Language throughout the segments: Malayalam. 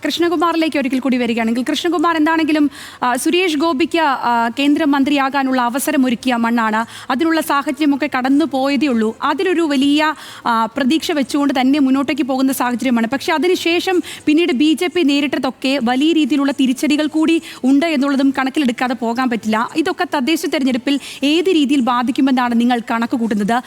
കൃഷ്ണകുമാറിലേക്ക് ഒരിക്കൽ കൂടി വരികയാണെങ്കിൽ കൃഷ്ണകുമാർ എന്താണെങ്കിലും സുരേഷ് ഗോപിക്ക് കേന്ദ്രമന്ത്രിയാകാനുള്ള അവസരമൊരുക്കിയ മണ്ണാണ്. അതിനുള്ള സാഹചര്യമൊക്കെ കടന്നു പോയതേ ഉള്ളൂ. അതിലൊരു വലിയ പ്രതീക്ഷ വെച്ചുകൊണ്ട് തന്നെ മുന്നോട്ടേക്ക് പോകുന്ന സാഹചര്യമാണ്. പക്ഷേ അതിനുശേഷം പിന്നീട് BJP നേരിട്ടതൊക്കെ വലിയ രീതിയിലുള്ള തിരിച്ചടികൾ കൂടി ഉണ്ട് എന്നുള്ളതും കണക്കിലെടുക്കാതെ പോകാൻ പറ്റില്ല. ഇതൊക്കെ തദ്ദേശ തെരഞ്ഞെടുപ്പിൽ ഏത് രീതിയിൽ ബാധിക്കുമെന്നാണ് നിങ്ങൾ കണക്ക് കൂട്ടുന്നത്?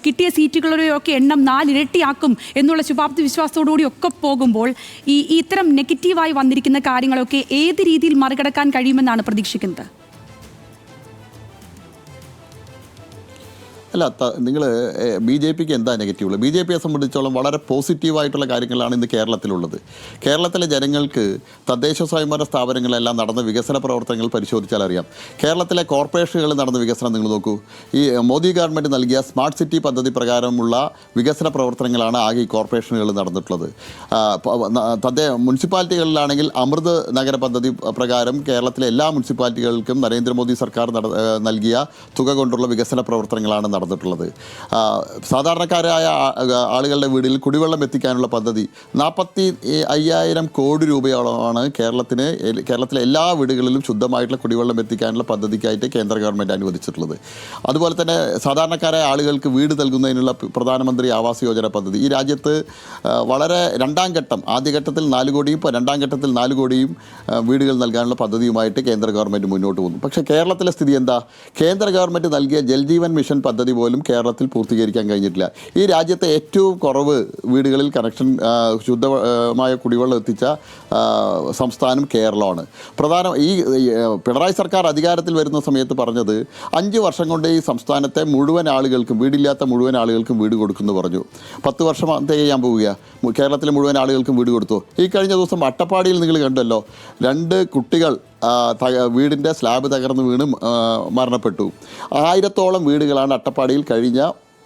കിട്ടിയ സീറ്റുകളുടെയൊക്കെ എണ്ണം 4 ഇരട്ടിയാക്കും എന്നുള്ള ശുഭാപ്തി വിശ്വാസത്തോടുകൂടി ഒക്കെ പോകുമ്പോൾ ഈ ഇത്തരം നെഗറ്റീവായി വന്നിരിക്കുന്ന കാര്യങ്ങളൊക്കെ ഏത് രീതിയിൽ മറികടക്കാൻ കഴിയുമെന്നാണ് പ്രതീക്ഷിക്കുന്നത്? അല്ല, നിങ്ങൾ BJPക്ക് എന്താ നെഗറ്റീവുള്ളത്? BJPയെ സംബന്ധിച്ചോളം വളരെ പോസിറ്റീവായിട്ടുള്ള കാര്യങ്ങളാണ് ഇന്ന് കേരളത്തിലുള്ളത്. കേരളത്തിലെ ജനങ്ങൾക്ക് തദ്ദേശ സ്വയംഭരണ സ്ഥാപനങ്ങളെല്ലാം നടന്ന വികസന പ്രവർത്തനങ്ങൾ പരിശോധിച്ചാൽ അറിയാം. കേരളത്തിലെ കോർപ്പറേഷനുകൾ നടന്ന വികസനം നിങ്ങൾ നോക്കൂ. ഈ മോദി ഗവൺമെൻറ് നൽകിയ സ്മാർട്ട് സിറ്റി പദ്ധതി പ്രകാരമുള്ള വികസന പ്രവർത്തനങ്ങളാണ് ആകെ ഈ കോർപ്പറേഷനുകൾ നടന്നിട്ടുള്ളത്. മുനിസിപ്പാലിറ്റികളിലാണെങ്കിൽ അമൃത് നഗര പദ്ധതി പ്രകാരം കേരളത്തിലെ എല്ലാ മുനിസിപ്പാലിറ്റികൾക്കും നരേന്ദ്രമോദി സർക്കാർ നൽകിയ തുക കൊണ്ടുള്ള വികസന പ്രവർത്തനങ്ങളാണ് നടന്നിട്ടുള്ളത്. സാധാരണക്കാരായ ആളുകളുടെ വീടിൽ കുടിവെള്ളം എത്തിക്കാനുള്ള പദ്ധതി 45,000 കോടി രൂപയോളമാണ് കേരളത്തിലെ എല്ലാ വീടുകളിലും ശുദ്ധമായിട്ടുള്ള കുടിവെള്ളം എത്തിക്കാനുള്ള പദ്ധതിക്കായിട്ട് കേന്ദ്ര ഗവൺമെൻറ് അനുവദിച്ചിട്ടുള്ളത്. അതുപോലെ തന്നെ സാധാരണക്കാരായ ആളുകൾക്ക് വീട് നൽകുന്നതിനുള്ള പ്രധാനമന്ത്രി ആവാസ് യോജന പദ്ധതി ഈ രാജ്യത്ത് വളരെ രണ്ടാം ഘട്ടം, ആദ്യഘട്ടത്തിൽ 4 കോടിയും രണ്ടാം ഘട്ടത്തിൽ 4 കോടിയും വീടുകൾ നൽകാനുള്ള പദ്ധതിയുമായിട്ട് കേന്ദ്ര ഗവൺമെൻറ് മുന്നോട്ട് പോകുന്നു. പക്ഷേ കേരളത്തിലെ സ്ഥിതി എന്താ? കേന്ദ്ര ഗവൺമെൻറ് നൽകിയ ജൽജീവൻ മിഷൻ പദ്ധതി പോലും കേരളത്തിൽ പൂർത്തീകരിക്കാൻ കഴിഞ്ഞിട്ടില്ല. ഈ രാജ്യത്തെ ഏറ്റവും കുറവ് വീടുകളിൽ കണക്ഷൻ ശുദ്ധമായ കുടിവെള്ളം എത്തിച്ച സംസ്ഥാനം കേരളമാണ്. ഈ പിണറായി സർക്കാർ അധികാരത്തിൽ വരുന്ന സമയത്ത് പറഞ്ഞത് 5 വർഷം കൊണ്ട് ഈ സംസ്ഥാനത്തെ മുഴുവൻ ആളുകൾക്കും, വീടില്ലാത്ത മുഴുവൻ ആളുകൾക്കും വീട് കൊടുക്കുമെന്ന് പറഞ്ഞു. 10 വർഷം തികയാൻ പോവുക. കേരളത്തിലെ മുഴുവൻ ആളുകൾക്കും വീട് കൊടുത്തു. ഈ കഴിഞ്ഞ ദിവസം അട്ടപ്പാടിയിൽ നിങ്ങൾ കണ്ടല്ലോ, 2 കുട്ടികൾ വീടിൻ്റെ സ്ലാബ് തകർന്ന് വീണ് മരണപ്പെട്ടു. 1000-ഓളം വീടുകളാണ് അട്ടപ്പാടിയിൽ കഴിഞ്ഞ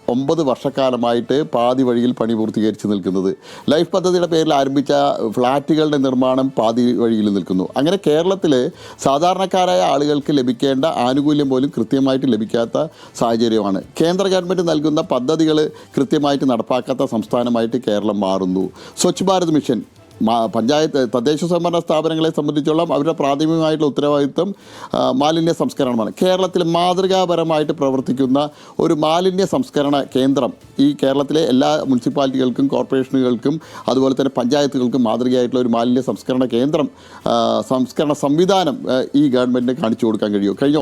9 വർഷക്കാലമായിട്ട് പാതി വഴിയിൽ പണി പൂർത്തീകരിച്ച് നിൽക്കുന്നത്. ലൈഫ് പദ്ധതിയുടെ പേരിൽ ആരംഭിച്ച ഫ്ലാറ്റുകളുടെ നിർമ്മാണം പാതി വഴിയിൽ നിൽക്കുന്നു. അങ്ങനെ കേരളത്തിൽ സാധാരണക്കാരായ ആളുകൾക്ക് ലഭിക്കേണ്ട ആനുകൂല്യം പോലും കൃത്യമായിട്ട് ലഭിക്കാത്ത സാഹചര്യമാണ്. കേന്ദ്ര ഗവൺമെൻറ് നൽകുന്ന പദ്ധതികൾ കൃത്യമായിട്ട് നടപ്പാക്കാത്ത സംസ്ഥാനമായിട്ട് കേരളം മാറുന്നു. സ്വച്ഛ് ഭാരത് മിഷൻ, തദ്ദേശ സ്വയംഭരണ സ്ഥാപനങ്ങളെ സംബന്ധിച്ചോളം അവരുടെ പ്രാഥമികമായിട്ടുള്ള ഉത്തരവാദിത്വം മാലിന്യ സംസ്കരണമാണ്. കേരളത്തിൽ മാതൃകാപരമായിട്ട് പ്രവർത്തിക്കുന്ന ഒരു മാലിന്യ സംസ്കരണ കേന്ദ്രം ഈ കേരളത്തിലെ എല്ലാ മുനിസിപ്പാലിറ്റികൾക്കും കോർപ്പറേഷനുകൾക്കും അതുപോലെ തന്നെ പഞ്ചായത്തുകൾക്കും മാതൃകയായിട്ടുള്ള ഒരു മാലിന്യ സംസ്കരണ കേന്ദ്രം, സംസ്കരണ സംവിധാനം ഈ ഗവൺമെൻറ്റിന് കാണിച്ചു കൊടുക്കാൻ കഴിയുമോ? കഴിഞ്ഞ